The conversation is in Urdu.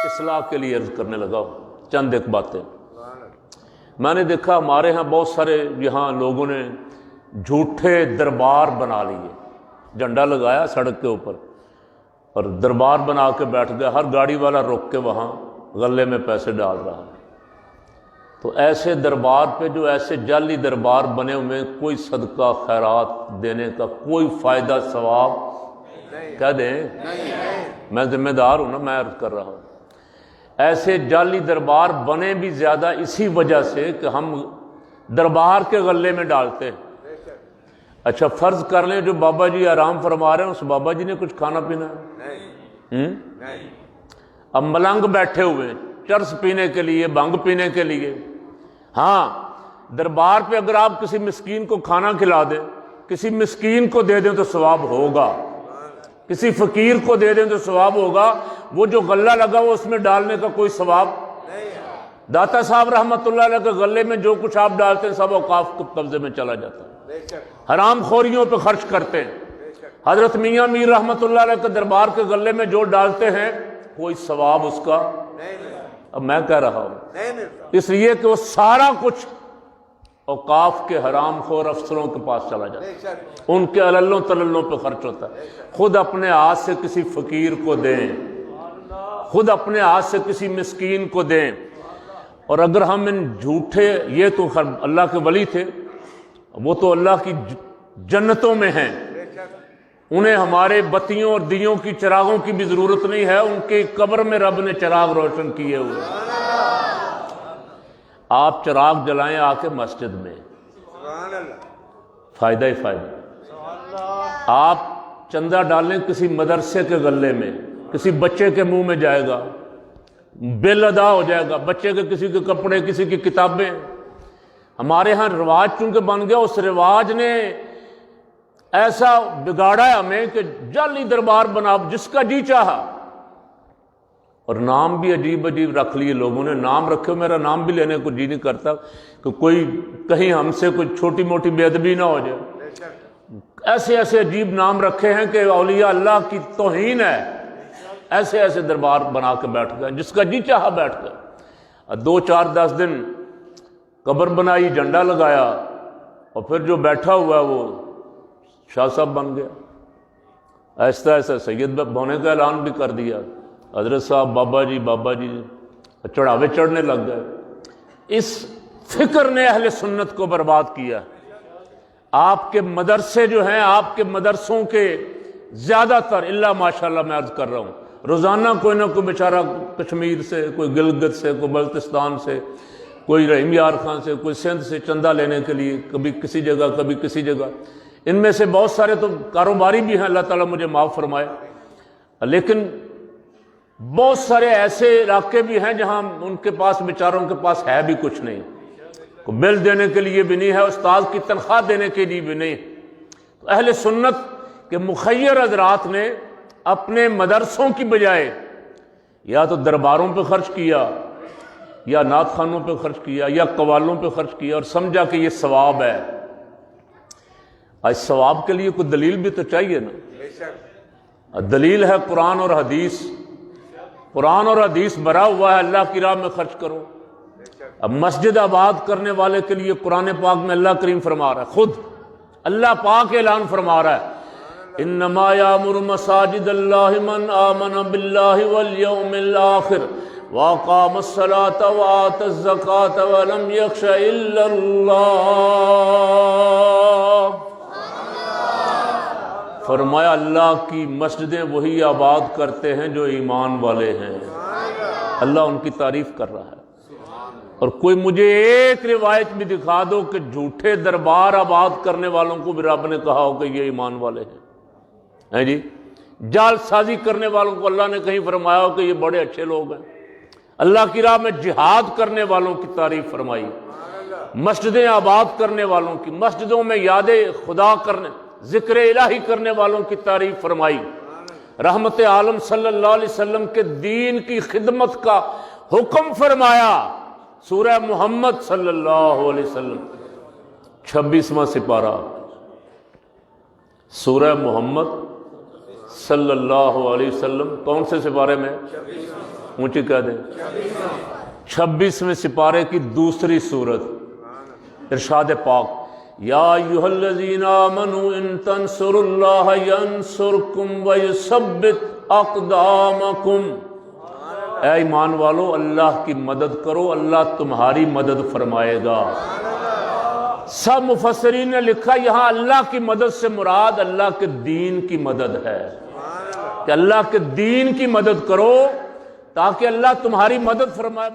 اصلاح کے لیے عرض کرنے لگا چند ایک باتیں۔ میں نے دیکھا ہمارے ہاں بہت سارے یہاں لوگوں نے جھوٹے دربار بنا لیے، جھنڈا لگایا سڑک کے اوپر اور دربار بنا کے بیٹھ گیا، ہر گاڑی والا رک کے وہاں غلے میں پیسے ڈال رہا ہے۔ تو ایسے دربار پہ جو ایسے جعلی دربار بنے ہوئے، کوئی صدقہ خیرات دینے کا کوئی فائدہ ثواب کہہ دیں، میں ذمہ دار ہوں نا، میں عرض کر رہا ہوں۔ ایسے جعلی دربار بنے بھی زیادہ اسی وجہ سے کہ ہم دربار کے غلے میں ڈالتے ہیں۔ اچھا فرض کر لیں جو بابا جی آرام فرما رہے ہیں، اس بابا جی نے کچھ کھانا پینا ہے؟ اب ملنگ بیٹھے ہوئے ہیں چرس پینے کے لیے، بھنگ پینے کے لیے۔ ہاں دربار پہ اگر آپ کسی مسکین کو کھانا کھلا دیں، کسی مسکین کو دے دیں تو ثواب ہوگا، کسی فقیر کو دے دیں تو ثواب ہوگا۔ وہ جو غلہ لگا وہ اس میں ڈالنے کا کوئی ثواب نہیں۔ داتا صاحب رحمۃ اللہ علیہ کے غلے میں جو کچھ آپ ڈالتے ہیں سب اوقاف کے قبضے میں چلا جاتا ہے، حرام خوریوں پہ خرچ کرتے ہیں۔ حضرت میاں میر رحمۃ اللہ علیہ کے دربار کے غلے میں جو ڈالتے ہیں کوئی ثواب اس کا، اب میں کہہ رہا ہوں اس لیے کہ وہ سارا کچھ اوقاف کے حرام خور افسروں کے پاس چلا جاتا ہے، ان کے عللوں تللوں پہ خرچ ہوتا ہے۔ خود اپنے ہاتھ سے کسی فقیر کو دیں، خود اپنے ہاتھ سے کسی مسکین کو دیں۔ اور اگر ہم ان جھوٹے، یہ تو اللہ کے ولی تھے، وہ تو اللہ کی جنتوں میں ہیں، انہیں ہمارے بتیوں اور دیوں کی چراغوں کی بھی ضرورت نہیں ہے، ان کے قبر میں رب نے چراغ روشن کیے ہوئے۔ آپ چراغ جلائیں آ کے مسجد میں، فائدہ ہی فائدہ۔ آپ چندہ ڈالیں کسی مدرسے کے غلے میں، کسی بچے کے منہ میں جائے گا، بل ادا ہو جائے گا، بچے کے کسی کے کپڑے، کسی کی کتابیں۔ ہمارے ہاں رواج چونکہ بن گیا، اس رواج نے ایسا بگاڑا ہے ہمیں کہ جعلی دربار بنا جس کا جی چاہا، اور نام بھی عجیب عجیب رکھ لیے لوگوں نے، نام رکھے ہو، میرا نام بھی لینے کو جی نہیں کرتا کہ کوئی کہیں ہم سے کوئی چھوٹی موٹی بے ادبی نہ ہو جائے۔ ایسے ایسے عجیب نام رکھے ہیں کہ اولیاء اللہ کی توہین ہے، ایسے ایسے دربار بنا کے بیٹھ گئے، جس کا جی چاہا بیٹھ گئے۔ 2 4 10 دن قبر بنائی، جھنڈا لگایا، اور پھر جو بیٹھا ہوا ہے وہ شاہ صاحب بن گیا۔ ایسا ایسا سید ہونے کا اعلان بھی کر دیا، حضرت صاحب بابا جی چڑھاوے چڑھنے لگ گئے۔ اس فکر نے اہل سنت کو برباد کیا۔ آپ کے مدرسے جو ہیں، آپ کے مدرسوں کے زیادہ تر الا ماشاءاللہ میں عرض کر رہا ہوں، روزانہ کوئی نہ کوئی بیچارہ کشمیر سے، کوئی گلگت سے، کوئی بلتستان سے، کوئی رحیم یار خان سے، کوئی سندھ سے چندہ لینے کے لیے کبھی کسی جگہ کبھی کسی جگہ۔ ان میں سے بہت سارے تو کاروباری بھی ہیں، اللہ تعالیٰ مجھے معاف فرمائے، لیکن بہت سارے ایسے علاقے بھی ہیں جہاں ان کے پاس بیچاروں کے پاس ہے بھی کچھ نہیں، کوئی بل دینے کے لیے بھی نہیں ہے، استاد کی تنخواہ دینے کے لیے بھی نہیں۔ تو اہل سنت کے مخیر حضرات نے اپنے مدرسوں کی بجائے یا تو درباروں پہ خرچ کیا، یا نعت خوانوں پہ خرچ کیا، یا قوالوں پہ خرچ کیا، اور سمجھا کہ یہ ثواب ہے۔ اس ثواب کے لیے کوئی دلیل بھی تو چاہیے نا۔ دلیل ہے قرآن اور حدیث، قرآن اور حدیث بھرا ہوا ہے، اللہ کی راہ میں خرچ کرو۔ اب مسجد آباد کرنے والے کے لیے قرآن پاک میں اللہ کریم فرما رہا ہے، خود اللہ پاک اعلان فرما رہا ہے، انما یامر مساجد اللہ من آمن باللہ والیوم الآخر واقام الصلاة وآت الزکاة ولم یخش الا اللہ۔ فرمایا اللہ کی مسجدیں وہی آباد کرتے ہیں جو ایمان والے ہیں۔ اللہ ان کی تعریف کر رہا ہے۔ اور کوئی مجھے ایک روایت بھی دکھا دو کہ جھوٹے دربار آباد کرنے والوں کو بھی رب نے کہا ہو کہ یہ ایمان والے ہیں جی، جال سازی کرنے والوں کو اللہ نے کہیں فرمایا ہو کہ یہ بڑے اچھے لوگ ہیں۔ اللہ کی راہ میں جہاد کرنے والوں کی تعریف فرمائی، مسجدیں آباد کرنے والوں کی، مسجدوں میں یاد خدا کرنے، ذکر الہی کرنے والوں کی تعریف فرمائی، رحمت عالم صلی اللہ علیہ وسلم کے دین کی خدمت کا حکم فرمایا۔ سورہ محمد صلی اللہ علیہ وسلم 26واں سپارہ، سورہ محمد صلی اللہ علیہ وسلم کون سے سپارے میں؟ اونچی کہہ دیں 26ویں سپارے کی دوسری سورت، ارشاد پاک یا ایھا الذین آمنوا ان تنصروا اللہ ینصرکم ویثبت اقدامکم، اے ایمان والو اللہ کی مدد کرو، اللہ تمہاری مدد فرمائے گا۔ سب مفسرین نے لکھا یہاں اللہ کی مدد سے مراد اللہ کے دین کی مدد ہے، کہ اللہ کے دین کی مدد کرو تاکہ اللہ تمہاری مدد فرمائے۔